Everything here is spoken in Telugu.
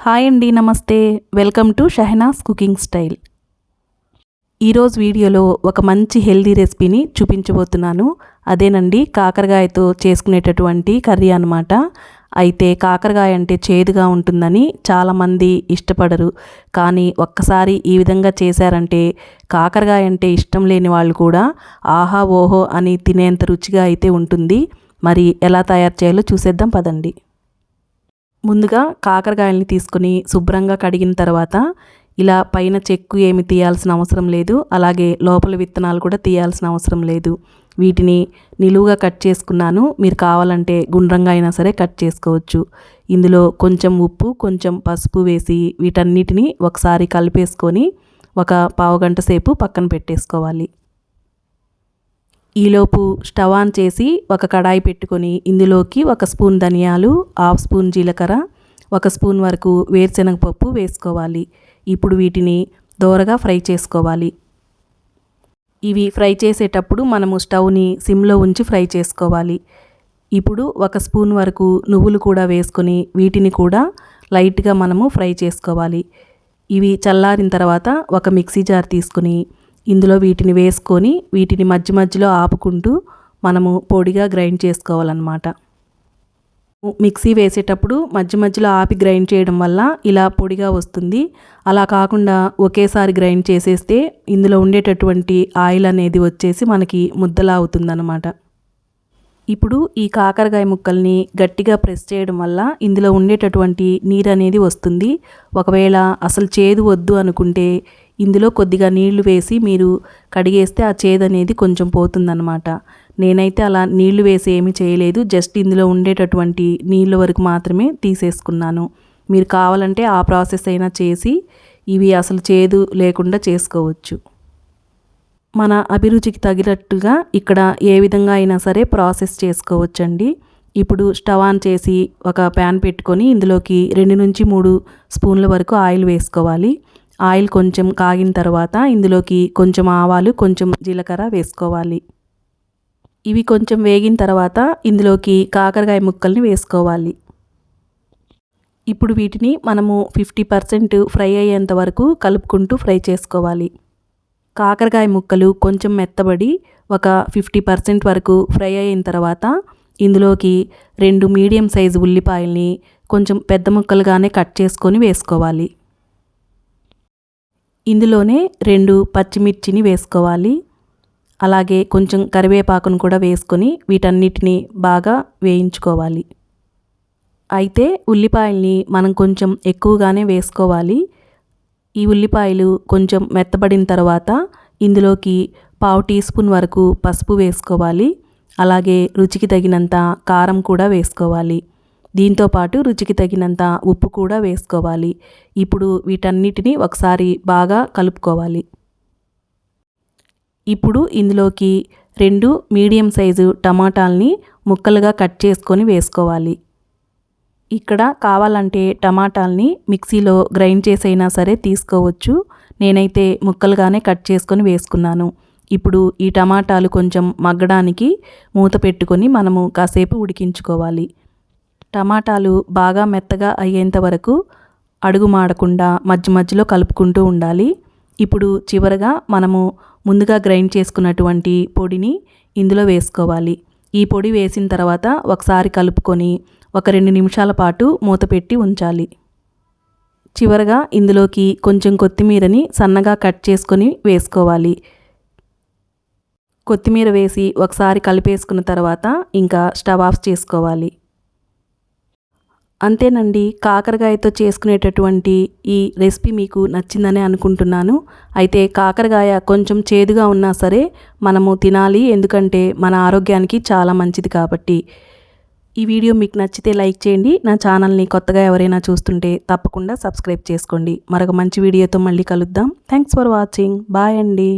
హాయ్ అండి, నమస్తే. Welcome to Shahana's cooking style. ఈరోజు వీడియోలో ఒక మంచి హెల్దీ రెసిపీని చూపించబోతున్నాను. అదేనండి కాకరకాయతో చేసుకునేటటువంటి కర్రీ అన్నమాట. అయితే కాకరకాయ అంటే చేదుగా ఉంటుందని చాలామంది ఇష్టపడరు. కానీ ఒక్కసారి ఈ విధంగా చేశారంటే కాకరకాయ అంటే ఇష్టం లేని వాళ్ళు కూడా ఆహా ఓహో అని తినేంత రుచిగా అయితే ఉంటుంది. మరి ఎలా తయారు చేయాలో చూసేద్దాం పదండి. ముందుగా కాకరకాయలని తీసుకొని శుభ్రంగా కడిగిన తర్వాత ఇలా పైన చెక్కు ఏమి తీయాల్సిన అవసరం లేదు, అలాగే లోపల విత్తనాలు కూడా తీయాల్సిన అవసరం లేదు. వీటిని నిలువుగా కట్ చేసుకున్నాను. మీరు కావాలంటే గుండ్రంగా అయినా సరే కట్ చేసుకోవచ్చు. ఇందులో కొంచెం ఉప్పు, కొంచెం పసుపు వేసి వీటన్నిటిని ఒకసారి కలిపేసుకొని ఒక పావుగంట సేపు పక్కన పెట్టేసుకోవాలి. ఈలోపు స్టవ్ ఆన్ చేసి ఒక కడాయి పెట్టుకొని ఇందులోకి 1 స్పూన్ ధనియాలు, 1/2 స్పూన్ జీలకర్ర, 1 స్పూన్ వరకు వేరుశనగపప్పు వేసుకోవాలి. ఇప్పుడు వీటిని దోరగా ఫ్రై చేసుకోవాలి. ఇవి ఫ్రై చేసేటప్పుడు మనము స్టవ్ని సిమ్లో ఉంచి ఫ్రై చేసుకోవాలి. ఇప్పుడు 1 స్పూన్ వరకు నువ్వులు కూడా వేసుకొని వీటిని కూడా లైట్గా మనము ఫ్రై చేసుకోవాలి. ఇవి చల్లారిన తర్వాత ఒక మిక్సీ జార్ తీసుకుని ఇందులో వీటిని వేసుకొని వీటిని మధ్య మధ్యలో ఆపుకుంటూ మనము పొడిగా గ్రైండ్ చేసుకోవాలన్నమాట. మిక్సీ వేసేటప్పుడు మధ్య మధ్యలో ఆపి గ్రైండ్ చేయడం వల్ల ఇలా పొడిగా వస్తుంది. అలా కాకుండా ఒకేసారి గ్రైండ్ చేసేస్తే ఇందులో ఉండేటటువంటి ఆయిల్ అనేది వచ్చేసి మనకి ముద్దలా అవుతుందన్నమాట. ఇప్పుడు ఈ కాకరకాయ ముక్కల్ని గట్టిగా ప్రెస్ చేయడం వల్ల ఇందులో ఉండేటటువంటి నీరు అనేది వస్తుంది. ఒకవేళ అసలు చేదు వద్దు అనుకుంటే ఇందులో కొద్దిగా నీళ్లు వేసి మీరు కడిగేస్తే ఆ చేదు అనేది కొంచెం పోతుందన్నమాట. నేనైతే అలా నీళ్లు వేసి ఏమీ చేయలేదు, జస్ట్ ఇందులో ఉండేటటువంటి నీళ్ళ వరకు మాత్రమే తీసేసుకున్నాను. మీరు కావాలంటే ఆ ప్రాసెస్ అయినా చేసి ఇవి అసలు చేదు లేకుండా చేసుకోవచ్చు. మన అభిరుచికి తగినట్టుగా ఇక్కడ ఏ విధంగా అయినా సరే ప్రాసెస్ చేసుకోవచ్చండి. ఇప్పుడు స్టవ్ ఆన్ చేసి ఒక ప్యాన్ పెట్టుకొని ఇందులోకి 2 నుంచి 3 స్పూన్ల వరకు ఆయిల్ వేసుకోవాలి. ఆయిల్ కొంచెం కాగిన తర్వాత ఇందులోకి కొంచెం ఆవాలు, కొంచెం జీలకర్ర వేసుకోవాలి. ఇవి కొంచెం వేగిన తర్వాత ఇందులోకి కాకరకాయ ముక్కల్ని వేసుకోవాలి. ఇప్పుడు వీటిని మనము 50% ఫ్రై అయ్యేంత వరకు కలుపుకుంటూ ఫ్రై చేసుకోవాలి. కాకరకాయ ముక్కలు కొంచెం మెత్తబడి ఒక 50% వరకు ఫ్రై అయిన తర్వాత ఇందులోకి 2 మీడియం సైజు ఉల్లిపాయల్ని కొంచెం పెద్ద ముక్కలుగానే కట్ చేసుకొని వేసుకోవాలి. ఇందులోనే 2 పచ్చిమిర్చిని వేసుకోవాలి. అలాగే కొంచెం కరివేపాకును కూడా వేసుకొని వీటన్నిటిని బాగా వేయించుకోవాలి. అయితే ఉల్లిపాయల్ని మనం కొంచెం ఎక్కువగానే వేసుకోవాలి. ఈ ఉల్లిపాయలు కొంచెం మెత్తబడిన తర్వాత ఇందులోకి 1/2 టీ స్పూన్ వరకు పసుపు వేసుకోవాలి. అలాగే రుచికి తగినంత కారం కూడా వేసుకోవాలి. దీంతోపాటు రుచికి తగినంత ఉప్పు కూడా వేసుకోవాలి. ఇప్పుడు వీటన్నిటిని ఒకసారి బాగా కలుపుకోవాలి. ఇప్పుడు ఇందులోకి 2 మీడియం సైజు టమాటాలని ముక్కలుగా కట్ చేసుకొని వేసుకోవాలి. ఇక్కడ కావాలంటే టమాటాలని మిక్సీలో గ్రైండ్ చేసైనా సరే తీసుకోవచ్చు. నేనైతే ముక్కలుగానే కట్ చేసుకొని వేసుకున్నాను. ఇప్పుడు ఈ టమాటాలు కొంచెం మగ్గడానికి మూత పెట్టుకొని మనము కాసేపు ఉడికించుకోవాలి. టమాటాలు బాగా మెత్తగా అయ్యేంత వరకు అడుగు మాడకుండా మధ్య మధ్యలో కలుపుకుంటూ ఉండాలి. ఇప్పుడు చివరగా మనము ముందుగా గ్రైండ్ చేసుకున్నటువంటి పొడిని ఇందులో వేసుకోవాలి. ఈ పొడి వేసిన తర్వాత ఒకసారి కలుపుకొని ఒక 2 నిమిషాల పాటు మూత పెట్టి ఉంచాలి. చివరగా ఇందులోకి కొంచెం కొత్తిమీరని సన్నగా కట్ చేసుకొని వేసుకోవాలి. కొత్తిమీర వేసి ఒకసారి కలిపేసుకున్న తర్వాత ఇంకా స్టవ్ ఆఫ్ చేసుకోవాలి. అంతేనండి, కాకరకాయతో చేసుకునేటటువంటి ఈ రెసిపీ మీకు నచ్చిందని అనుకుంటున్నాను. అయితే కాకరకాయ కొంచెం చేదుగా ఉన్నా సరే మనము తినాలి, ఎందుకంటే మన ఆరోగ్యానికి చాలా మంచిది కాబట్టి. ఈ వీడియో మీకు నచ్చితే లైక్ చేయండి. నా ఛానల్ని కొత్తగా ఎవరైనా చూస్తుంటే తప్పకుండా సబ్స్క్రైబ్ చేసుకోండి. మరొక మంచి వీడియోతో మళ్ళీ కలుద్దాం. Thanks for watching. బాయ్ అండి.